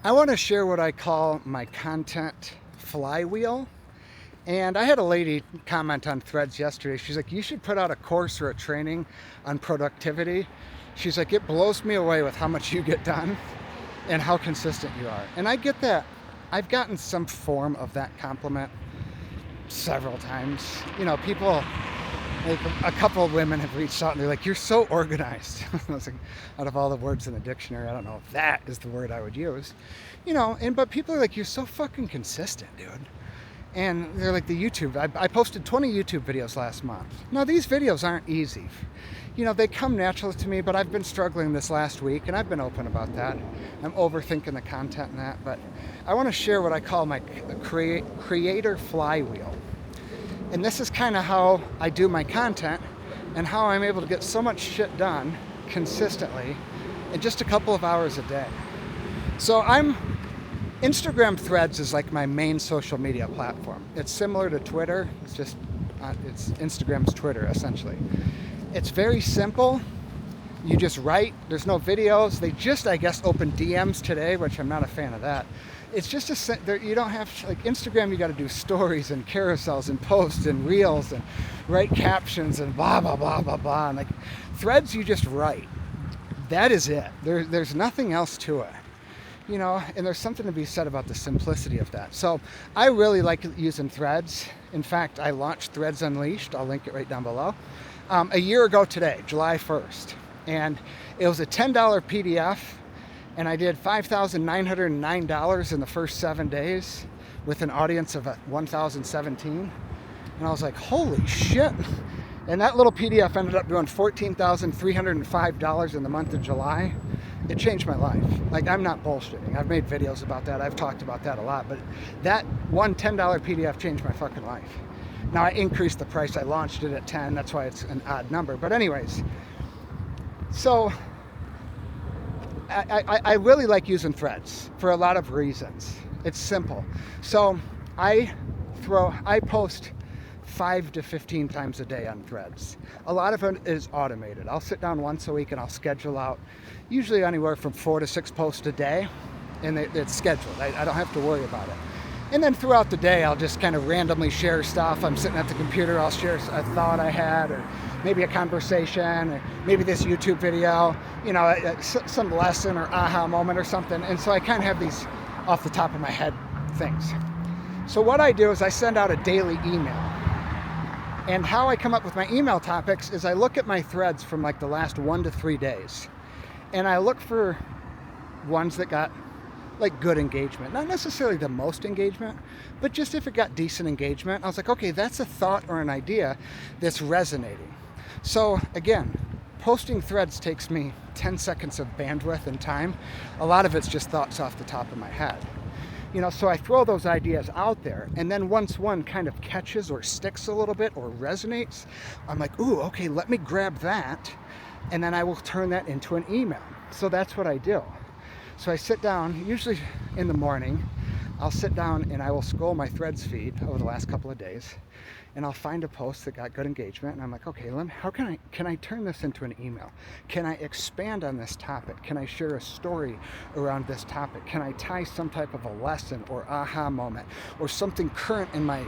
I want to share what I call my content flywheel. And I had a lady comment on Threads yesterday. She's like, you should put out a course or a training on productivity. She's like, it blows me away with how much you get done and how consistent you are. And I get that. I've gotten some form of that compliment several times. You know, people, like a couple of women have reached out and they're like, you're so organized. I was like, out of all the words in the dictionary, I don't know if that is the word I would use. You know, but people are like, you're so fucking consistent, dude. And they're like the YouTube. I posted 20 YouTube videos last month. Now, these videos aren't easy. You know, they come natural to me, but I've been struggling this last week, and I've been open about that. I'm overthinking the content and that, but I want to share what I call my creator flywheel. And this is kind of how I do my content and how I'm able to get so much shit done consistently in just a couple of hours a day. So Instagram Threads is like my main social media platform. It's similar to Twitter. It's just, it's Instagram's Twitter, essentially. It's very simple. You just write. There's no videos. They just, I guess, opened DMs today, which I'm not a fan of that. It's just you don't have, like Instagram, you got to do stories and carousels and posts and reels and write captions and blah, blah, blah, blah, blah. And like Threads, you just write. That is it. There's nothing else to it. You know, and there's something to be said about the simplicity of that. So I really like using Threads. In fact, I launched Threads Unleashed. I'll link it right down below. A year ago today, July 1st. And it was a $10 PDF. And I did $5,909 in the first 7 days with an audience of 1,017. And I was like, holy shit. And that little PDF ended up doing $14,305 in the month of July. It changed my life. Like, I'm not bullshitting. I've made videos about that. I've talked about that a lot. But that one $10 PDF changed my fucking life. Now, I increased the price. I launched it at 10. That's why it's an odd number. But anyways, so I really like using Threads for a lot of reasons. It's simple. So I post 5 to 15 times a day on Threads. A lot of it is automated. I'll sit down once a week and I'll schedule out usually anywhere from 4 to 6 posts a day, and it's scheduled. I don't have to worry about it. And then throughout the day, I'll just kind of randomly share stuff. I'm sitting at the computer, I'll share a thought I had, or maybe a conversation, or maybe this YouTube video, you know, some lesson or aha moment or something. And so I kind of have these off the top of my head things. So what I do is I send out a daily email. And how I come up with my email topics is I look at my threads from like the last 1 to 3 days. And I look for ones that got like good engagement. Not necessarily the most engagement, but just if it got decent engagement, I was like, okay, that's a thought or an idea that's resonating. So again, posting threads takes me 10 seconds of bandwidth and time. A lot of it's just thoughts off the top of my head. You know, so I throw those ideas out there, and then once one kind of catches or sticks a little bit or resonates, I'm like, ooh, okay, let me grab that, and then I will turn that into an email. So that's what I do. So I sit down, usually in the morning, I'll sit down and I will scroll my Threads feed over the last couple of days, and I'll find a post that got good engagement, and I'm like, okay, how can I turn this into an email? Can I expand on this topic? Can I share a story around this topic? Can I tie some type of a lesson or aha moment or something current in my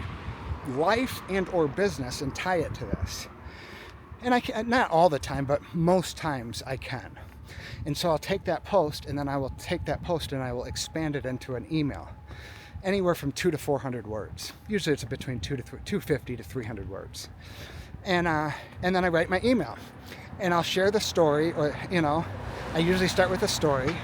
life and or business and tie it to this? And I can, not all the time, but most times I can. And so I'll take that post, and then I will take that post and I will expand it into an email. Anywhere from 200 to 400 words. Usually it's between 250 to 300 words. And then I write my email. And I'll share the story, or, you know, I usually start with a story,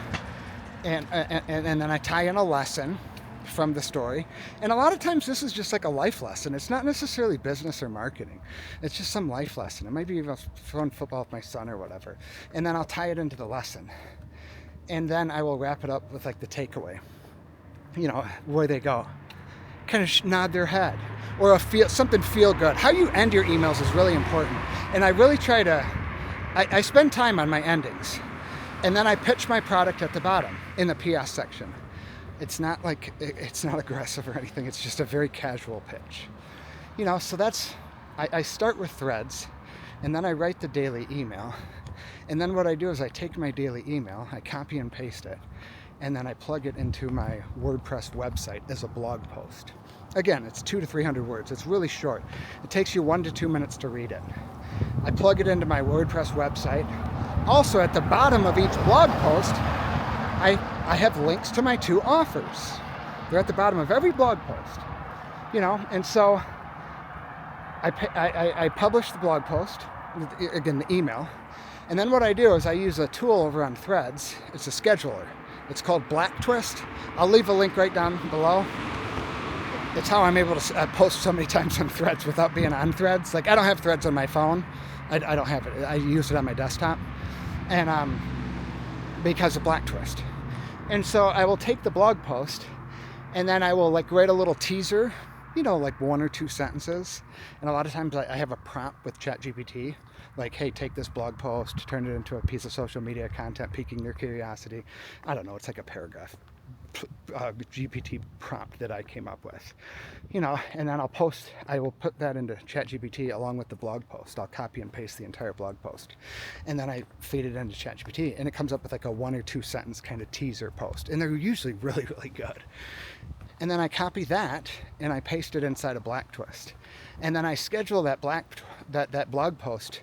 and then I tie in a lesson from the story. And a lot of times this is just like a life lesson. It's not necessarily business or marketing. It's just some life lesson. It might be even throwing football with my son or whatever. And then I'll tie it into the lesson. And then I will wrap it up with like the takeaway. You know, where they go, kind of nod their head, or something feel good. How you end your emails is really important. And I really try to, I spend time on my endings, and then I pitch my product at the bottom in the PS section. It's not like, it's not aggressive or anything. It's just a very casual pitch. You know, so I start with Threads, and then I write the daily email. And then what I do is I take my daily email, I copy and paste it, and then I plug it into my WordPress website as a blog post. Again, it's 200 to 300 words. It's really short. It takes you 1 to 2 minutes to read it. I plug it into my WordPress website. Also, at the bottom of each blog post, I have links to my 2 offers. They're at the bottom of every blog post, and so I publish the blog post, again, the email, and then what I do is I use a tool over on Threads. It's a scheduler. It's called Black Twist. I'll leave a link right down below. It's how I'm able to post so many times on Threads without being on Threads. Like, I don't have Threads on my phone. I don't have it. I use it on my desktop, and because of Black Twist. And so I will take the blog post, and then I will write a little teaser, like 1 or 2 sentences. And a lot of times I have a prompt with ChatGPT, like, hey, take this blog post, turn it into a piece of social media content, piquing their curiosity. I don't know, it's like a paragraph GPT prompt that I came up with, and then I will put that into ChatGPT along with the blog post. I'll copy and paste the entire blog post, and then I feed it into ChatGPT, and it comes up with like a 1 or 2 sentence kind of teaser post, and they're usually really, really good. And then I copy that and I paste it inside a Black Twist, and then I schedule that blog post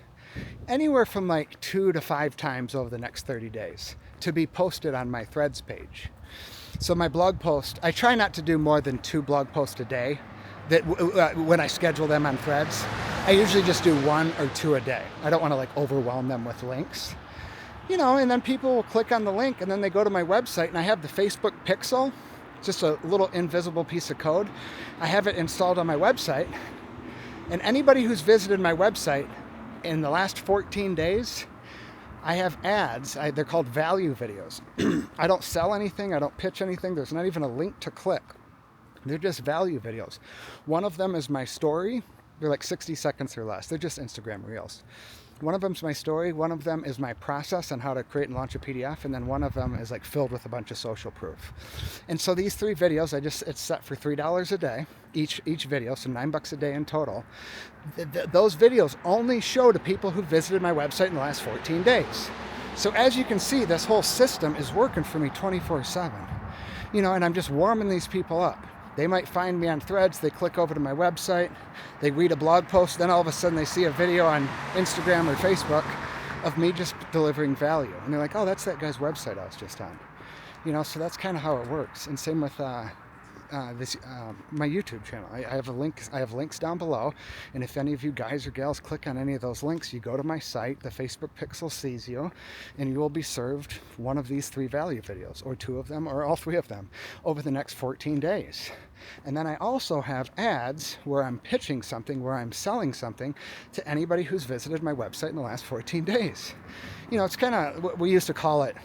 anywhere from like 2 to 5 times over the next 30 days to be posted on my Threads page. So my blog post, I try not to do more than 2 blog posts a day. That when I schedule them on Threads, I usually just do 1 or 2 a day. I don't want to overwhelm them with links, and then people will click on the link and then they go to my website, and I have the Facebook pixel, just a little invisible piece of code. I have it installed on my website, and anybody who's visited my website in the last 14 days, I have ads. They're called value videos. I don't sell anything. I don't pitch anything. There's not even a link to click. They're just value videos. One of them is my story. They're like 60 seconds or less. They're just Instagram Reels. One of them's my story. One of them is my process on how to create and launch a PDF. And then one of them is filled with a bunch of social proof. And so these 3 videos, it's set for $3 a day, each video, so $9 a day in total. Those videos only show to people who visited my website in the last 14 days. So as you can see, this whole system is working for me 24/7, and I'm just warming these people up. They might find me on Threads, they click over to my website, they read a blog post, then all of a sudden they see a video on Instagram or Facebook of me just delivering value. And they're like, oh, that's that guy's website I was just on. So that's kind of how it works. And same with my YouTube channel. I have links down below, and if any of you guys or gals click on any of those links, you go to my site, the Facebook pixel sees you, and you will be served one of these 3 value videos, or 2 of them, or all 3 of them, over the next 14 days. And then I also have ads where I'm pitching something, where I'm selling something to anybody who's visited my website in the last 14 days. It's kind of, we used to call it,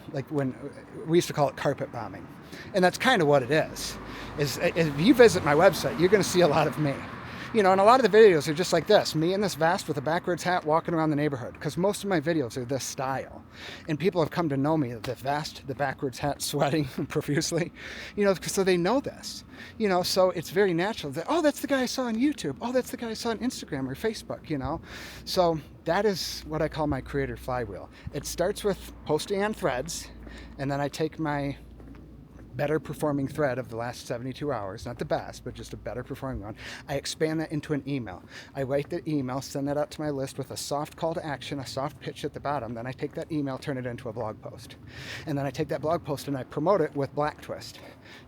carpet bombing. And that's kind of what it is if you visit my website, you're going to see a lot of me. And a lot of the videos are just like this, me in this vest with a backwards hat walking around the neighborhood, because most of my videos are this style. And people have come to know me, the vest, the backwards hat, sweating profusely, so they know this. So it's very natural that, oh, that's the guy I saw on YouTube. Oh, that's the guy I saw on Instagram or Facebook, So that is what I call my creator flywheel. It starts with posting on Threads, and then I take my better performing thread of the last 72 hours, not the best, but just a better performing one. I expand that into an email. I write the email, send that out to my list with a soft call to action, a soft pitch at the bottom. Then I take that email, turn it into a blog post. And then I take that blog post and I promote it with Black Twist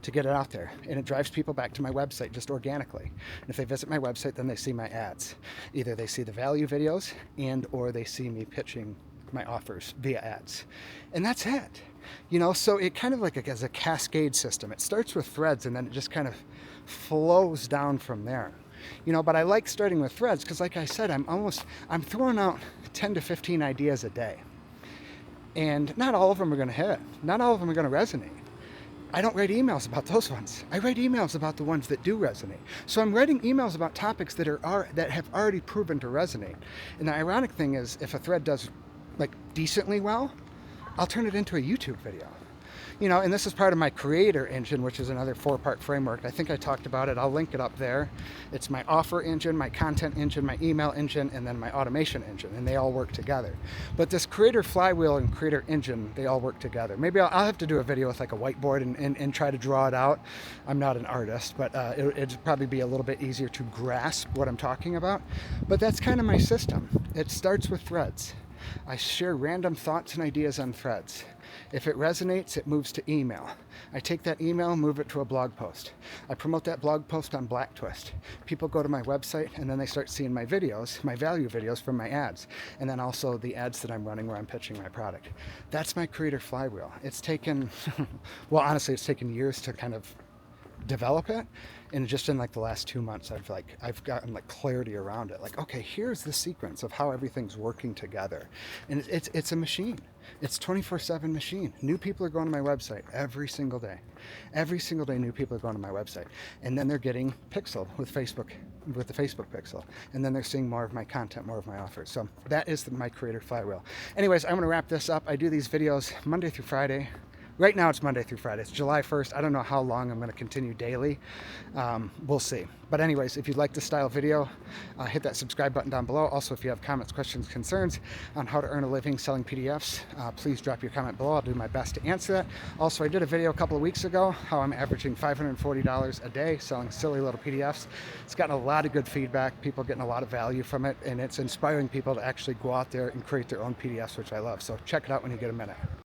to get it out there. And it drives people back to my website just organically. And if they visit my website, then they see my ads. Either they see the value videos or they see me pitching my offers via ads. And that's it. So it kind of as a cascade system. It starts with Threads and then it just kind of flows down from there. But I like starting with Threads because, like I said, I'm throwing out 10 to 15 ideas a day. And not all of them are going to hit. Not all of them are going to resonate. I don't write emails about those ones. I write emails about the ones that do resonate. So I'm writing emails about topics that have already proven to resonate. And the ironic thing is, if a thread does decently well, I'll turn it into a YouTube video. and this is part of my creator engine, which is another 4-part framework. I think I talked about it. I'll link it up there. It's my offer engine, my content engine, my email engine, and then my automation engine, and they all work together. But this creator flywheel and creator engine, they all work together. Maybe I'll have to do a video with like a whiteboard and try to draw it out. I'm not an artist, but it'd probably be a little bit easier to grasp what I'm talking about. But that's kind of my system. It starts with threads. I share random thoughts and ideas on threads. If it resonates, it moves to email. I take that email, move it to a blog post. I promote that blog post on Black Twist. People go to my website and then they start seeing my videos, my value videos from my ads, and then also the ads that I'm running where I'm pitching my product. That's my creator flywheel. It's taken, well, honestly, it's taken years to kind of develop it, and just in like the last 2 months I've gotten like clarity around it. Like, okay, here's the sequence of how everything's working together, and it's a machine. It's 24/7 machine. New people are going to my website every single day. New people are going to my website, and then they're getting pixel with the Facebook pixel, and then they're seeing more of my content, more of my offers. So that is my creator flywheel. Anyways, I'm going to wrap this up. I do these videos Monday through Friday. Right now it's Monday through Friday. It's July 1st. I don't know how long I'm going to continue daily. We'll see. But anyways, if you'd like this style video, hit that subscribe button down below. Also, if you have comments, questions, concerns on how to earn a living selling PDFs, please drop your comment below. I'll do my best to answer that. Also, I did a video a couple of weeks ago, how I'm averaging $540 a day selling silly little PDFs. It's gotten a lot of good feedback. People getting a lot of value from it, and it's inspiring people to actually go out there and create their own PDFs, which I love. So check it out when you get a minute.